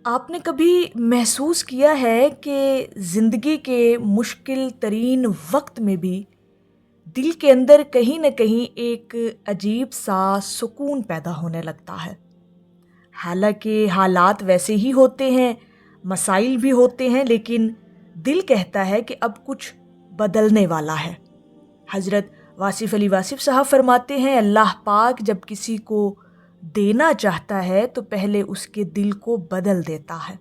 آپ نے کبھی محسوس کیا ہے کہ زندگی کے مشکل ترین وقت میں بھی دل کے اندر کہیں نہ کہیں ایک عجیب سا سکون پیدا ہونے لگتا ہے؟ حالانکہ حالات ویسے ہی ہوتے ہیں، مسائل بھی ہوتے ہیں، لیکن دل کہتا ہے کہ اب کچھ بدلنے والا ہے۔ حضرت واصف علی واصف صاحب فرماتے ہیں، اللہ پاک جب کسی کو دینا چاہتا ہے تو پہلے اس کے دل کو بدل دیتا ہے۔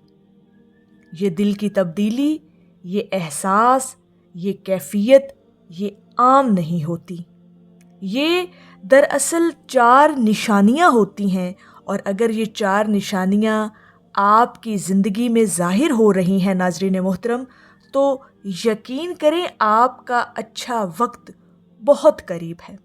یہ دل کی تبدیلی، یہ احساس، یہ کیفیت، یہ عام نہیں ہوتی۔ یہ دراصل 4 نشانیاں ہوتی ہیں، اور اگر یہ 4 نشانیاں آپ کی زندگی میں ظاہر ہو رہی ہیں ناظرین محترم، تو یقین کریں آپ کا اچھا وقت بہت قریب ہے۔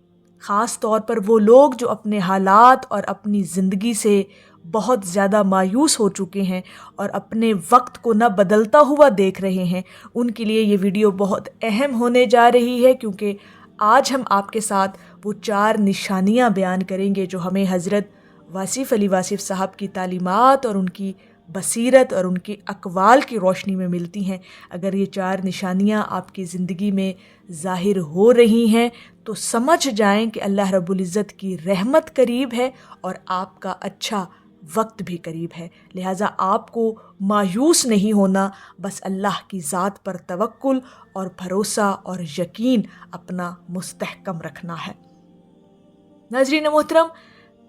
خاص طور پر وہ لوگ جو اپنے حالات اور اپنی زندگی سے بہت زیادہ مایوس ہو چکے ہیں اور اپنے وقت کو نہ بدلتا ہوا دیکھ رہے ہیں، ان کے لیے یہ ویڈیو بہت اہم ہونے جا رہی ہے، کیونکہ آج ہم آپ کے ساتھ وہ 4 نشانیاں بیان کریں گے جو ہمیں حضرت واصف علی واصف صاحب کی تعلیمات اور ان کی بصیرت اور ان کے اقوال کی روشنی میں ملتی ہیں۔ اگر یہ 4 نشانیاں آپ کی زندگی میں ظاہر ہو رہی ہیں تو سمجھ جائیں کہ اللہ رب العزت کی رحمت قریب ہے اور آپ کا اچھا وقت بھی قریب ہے۔ لہٰذا آپ کو مایوس نہیں ہونا، بس اللہ کی ذات پر توکل اور بھروسہ اور یقین اپنا مستحکم رکھنا ہے۔ ناظرین محترم،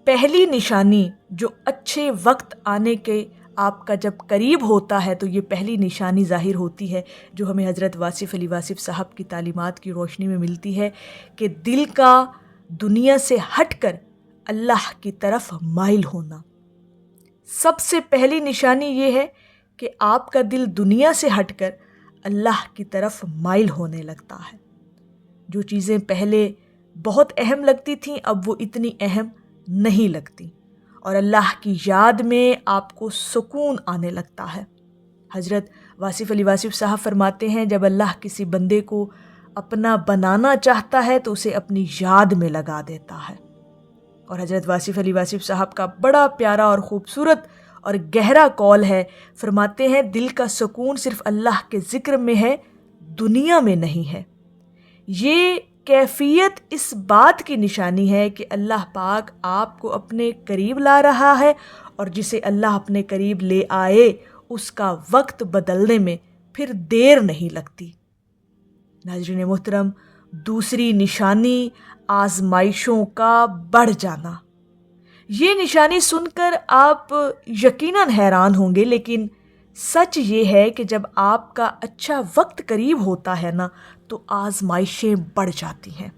پہلی نشانی جو اچھے وقت آنے کے آپ کا جب قریب ہوتا ہے تو یہ پہلی نشانی ظاہر ہوتی ہے جو ہمیں حضرت واصف علی واصف صاحب کی تعلیمات کی روشنی میں ملتی ہے، کہ دل کا دنیا سے ہٹ کر اللہ کی طرف مائل ہونا۔ سب سے پہلی نشانی یہ ہے کہ آپ کا دل دنیا سے ہٹ کر اللہ کی طرف مائل ہونے لگتا ہے۔ جو چیزیں پہلے بہت اہم لگتی تھیں اب وہ اتنی اہم نہیں لگتی، اور اللہ کی یاد میں آپ کو سکون آنے لگتا ہے۔ حضرت واصف علی واصف صاحب فرماتے ہیں، جب اللہ کسی بندے کو اپنا بنانا چاہتا ہے تو اسے اپنی یاد میں لگا دیتا ہے۔ اور حضرت واصف علی واصف صاحب کا بڑا پیارا اور خوبصورت اور گہرا قول ہے، فرماتے ہیں دل کا سکون صرف اللہ کے ذکر میں ہے، دنیا میں نہیں ہے۔ یہ کیفیت اس بات کی نشانی ہے کہ اللہ پاک آپ کو اپنے قریب لا رہا ہے، اور جسے اللہ اپنے قریب لے آئے اس کا وقت بدلنے میں پھر دیر نہیں لگتی۔ ناظرین محترم، دوسری نشانی آزمائشوں کا بڑھ جانا۔ یہ نشانی سن کر آپ یقیناً حیران ہوں گے، لیکن سچ یہ ہے کہ جب آپ کا اچھا وقت قریب ہوتا ہے نا تو آزمائشیں بڑھ جاتی ہیں۔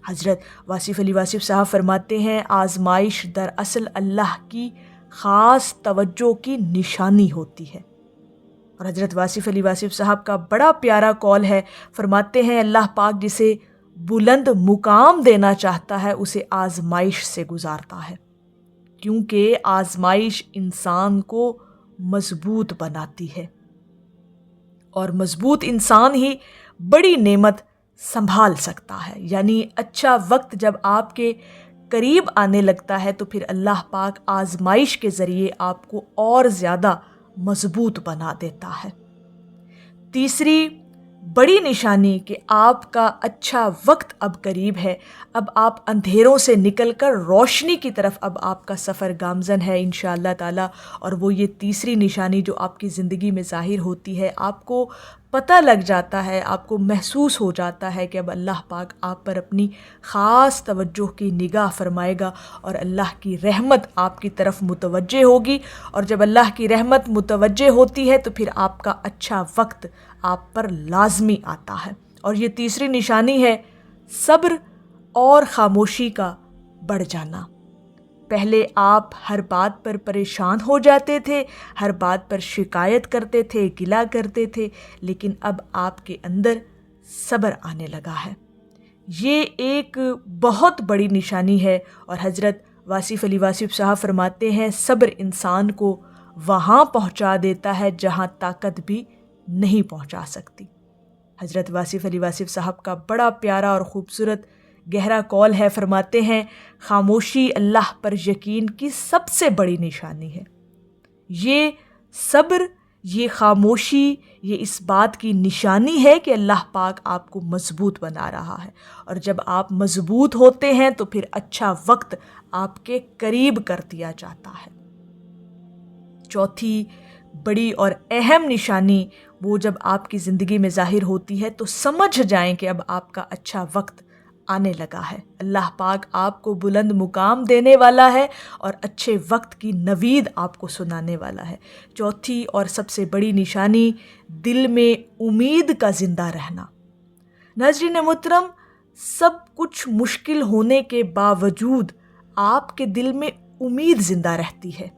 حضرت واصف علی واصف صاحب فرماتے ہیں، آزمائش دراصل اللہ کی خاص توجہ کی نشانی ہوتی ہے۔ اور حضرت واصف علی واصف صاحب کا بڑا پیارا قول ہے، فرماتے ہیں اللہ پاک جسے بلند مقام دینا چاہتا ہے اسے آزمائش سے گزارتا ہے، کیونکہ آزمائش انسان کو مضبوط بناتی ہے، اور مضبوط انسان ہی بڑی نعمت سنبھال سکتا ہے۔ یعنی اچھا وقت جب آپ کے قریب آنے لگتا ہے تو پھر اللہ پاک آزمائش کے ذریعے آپ کو اور زیادہ مضبوط بنا دیتا ہے۔ تیسری بڑی نشانی کہ آپ کا اچھا وقت اب قریب ہے، اب آپ اندھیروں سے نکل کر روشنی کی طرف اب آپ کا سفر گامزن ہے انشاءاللہ تعالی، اور وہ یہ تیسری نشانی جو آپ کی زندگی میں ظاہر ہوتی ہے، آپ کو پتہ لگ جاتا ہے، آپ کو محسوس ہو جاتا ہے کہ اب اللہ پاک آپ پر اپنی خاص توجہ کی نگاہ فرمائے گا اور اللہ کی رحمت آپ کی طرف متوجہ ہوگی، اور جب اللہ کی رحمت متوجہ ہوتی ہے تو پھر آپ کا اچھا وقت آپ پر لازمی آتا ہے۔ اور یہ تیسری نشانی ہے صبر اور خاموشی کا بڑھ جانا۔ پہلے آپ ہر بات پر پریشان ہو جاتے تھے، ہر بات پر شکایت کرتے تھے، گلہ کرتے تھے، لیکن اب آپ کے اندر صبر آنے لگا ہے۔ یہ ایک بہت بڑی نشانی ہے، اور حضرت واصف علی واصف صاحب فرماتے ہیں صبر انسان کو وہاں پہنچا دیتا ہے جہاں طاقت بھی نہیں پہنچا سکتی۔ حضرت واصف علی واصف صاحب کا بڑا پیارا اور خوبصورت گہرا قول ہے، فرماتے ہیں خاموشی اللہ پر یقین کی سب سے بڑی نشانی ہے۔ یہ صبر، یہ خاموشی، یہ اس بات کی نشانی ہے کہ اللہ پاک آپ کو مضبوط بنا رہا ہے، اور جب آپ مضبوط ہوتے ہیں تو پھر اچھا وقت آپ کے قریب کر دیا جاتا ہے۔ چوتھی بڑی اور اہم نشانی وہ جب آپ کی زندگی میں ظاہر ہوتی ہے تو سمجھ جائیں کہ اب آپ کا اچھا وقت آنے لگا ہے۔ اللہ پاک آپ کو بلند مقام دینے والا ہے اور اچھے وقت کی نوید آپ کو سنانے والا ہے۔ چوتھی اور سب سے بڑی نشانی دل میں امید کا زندہ رہنا۔ ناظرین محترم، سب کچھ مشکل ہونے کے باوجود آپ کے دل میں امید زندہ رہتی ہے۔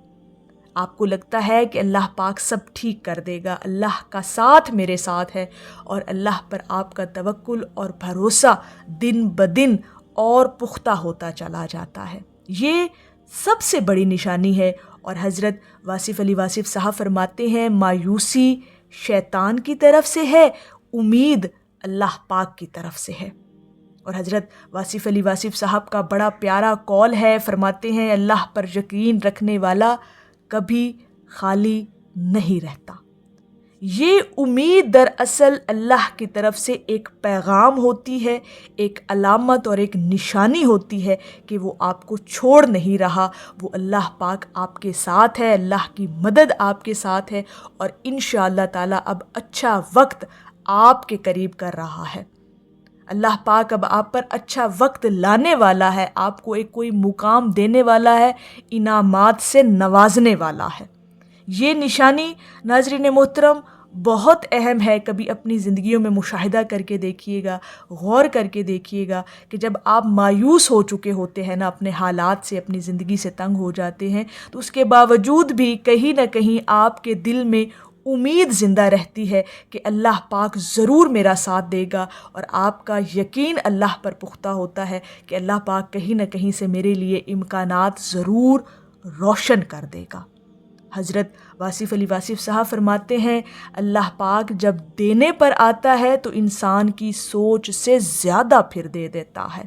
آپ کو لگتا ہے کہ اللہ پاک سب ٹھیک کر دے گا، اللہ کا ساتھ میرے ساتھ ہے، اور اللہ پر آپ کا توکل اور بھروسہ دن بدن اور پختہ ہوتا چلا جاتا ہے۔ یہ سب سے بڑی نشانی ہے، اور حضرت واصف علی واصف صاحب فرماتے ہیں مایوسی شیطان کی طرف سے ہے، امید اللہ پاک کی طرف سے ہے۔ اور حضرت واصف علی واصف صاحب کا بڑا پیارا قول ہے، فرماتے ہیں اللہ پر یقین رکھنے والا کبھی خالی نہیں رہتا۔ یہ امید دراصل اللہ کی طرف سے ایک پیغام ہوتی ہے، ایک علامت اور ایک نشانی ہوتی ہے کہ وہ آپ کو چھوڑ نہیں رہا، وہ اللہ پاک آپ کے ساتھ ہے، اللہ کی مدد آپ کے ساتھ ہے، اور انشاءاللہ تعالی اب اچھا وقت آپ کے قریب کر رہا ہے۔ اللہ پاک اب آپ پر اچھا وقت لانے والا ہے، آپ کو ایک کوئی مقام دینے والا ہے، انعامات سے نوازنے والا ہے۔ یہ نشانی ناظرین محترم بہت اہم ہے۔ کبھی اپنی زندگیوں میں مشاہدہ کر کے دیکھیے گا، غور کر کے دیکھیے گا کہ جب آپ مایوس ہو چکے ہوتے ہیں نا، اپنے حالات سے، اپنی زندگی سے تنگ ہو جاتے ہیں، تو اس کے باوجود بھی کہیں نہ کہیں آپ کے دل میں امید زندہ رہتی ہے کہ اللہ پاک ضرور میرا ساتھ دے گا، اور آپ کا یقین اللہ پر پختہ ہوتا ہے کہ اللہ پاک کہیں نہ کہیں سے میرے لیے امکانات ضرور روشن کر دے گا۔ حضرت واصف علی واصف صاحب فرماتے ہیں اللہ پاک جب دینے پر آتا ہے تو انسان کی سوچ سے زیادہ پھر دے دیتا ہے۔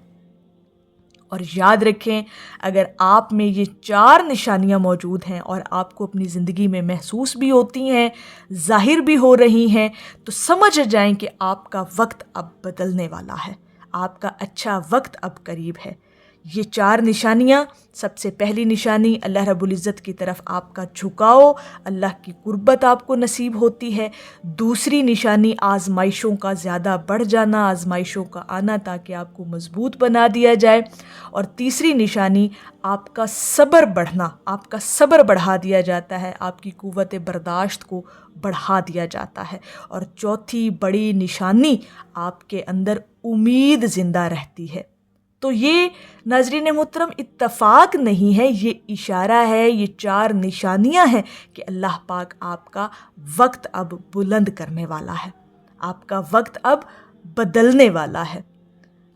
اور یاد رکھیں، اگر آپ میں یہ 4 نشانیاں موجود ہیں اور آپ کو اپنی زندگی میں محسوس بھی ہوتی ہیں، ظاہر بھی ہو رہی ہیں، تو سمجھ جائیں کہ آپ کا وقت اب بدلنے والا ہے، آپ کا اچھا وقت اب قریب ہے۔ یہ 4 نشانیاں، سب سے پہلی نشانی اللہ رب العزت کی طرف آپ کا جھکاؤ، اللہ کی قربت آپ کو نصیب ہوتی ہے۔ دوسری نشانی آزمائشوں کا زیادہ بڑھ جانا، آزمائشوں کا آنا تاکہ آپ کو مضبوط بنا دیا جائے۔ اور تیسری نشانی آپ کا صبر بڑھنا، آپ کا صبر بڑھا دیا جاتا ہے، آپ کی قوت برداشت کو بڑھا دیا جاتا ہے۔ اور چوتھی بڑی نشانی آپ کے اندر امید زندہ رہتی ہے۔ تو یہ ناظرین محترم اتفاق نہیں ہے، یہ اشارہ ہے، یہ 4 نشانیاں ہیں کہ اللہ پاک آپ کا وقت اب بلند کرنے والا ہے، آپ کا وقت اب بدلنے والا ہے۔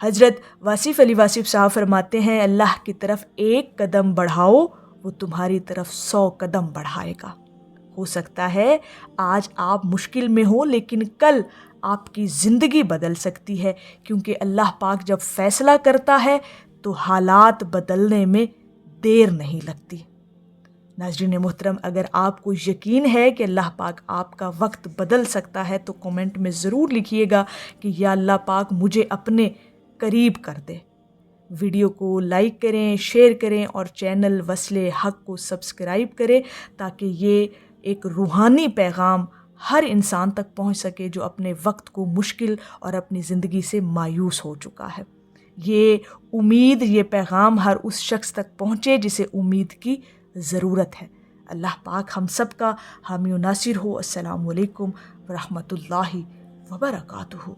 حضرت واصف علی واصف صاحب فرماتے ہیں اللہ کی طرف 1 قدم بڑھاؤ، وہ تمہاری طرف 100 قدم بڑھائے گا۔ ہو سکتا ہے آج آپ مشکل میں ہو، لیکن کل آپ کی زندگی بدل سکتی ہے، کیونکہ اللہ پاک جب فیصلہ کرتا ہے تو حالات بدلنے میں دیر نہیں لگتی۔ ناظرین محترم، اگر آپ کو یقین ہے کہ اللہ پاک آپ کا وقت بدل سکتا ہے تو کومنٹ میں ضرور لکھیے گا کہ یا اللہ پاک مجھے اپنے قریب کر دے۔ ویڈیو کو لائک کریں، شیئر کریں، اور چینل وصل حق کو سبسکرائب کریں تاکہ یہ ایک روحانی پیغام ہر انسان تک پہنچ سکے جو اپنے وقت کو مشکل اور اپنی زندگی سے مایوس ہو چکا ہے۔ یہ امید، یہ پیغام ہر اس شخص تک پہنچے جسے امید کی ضرورت ہے۔ اللہ پاک ہم سب کا حامی و ناصر ہو۔ السلام علیکم ورحمۃ اللہ وبرکاتہ۔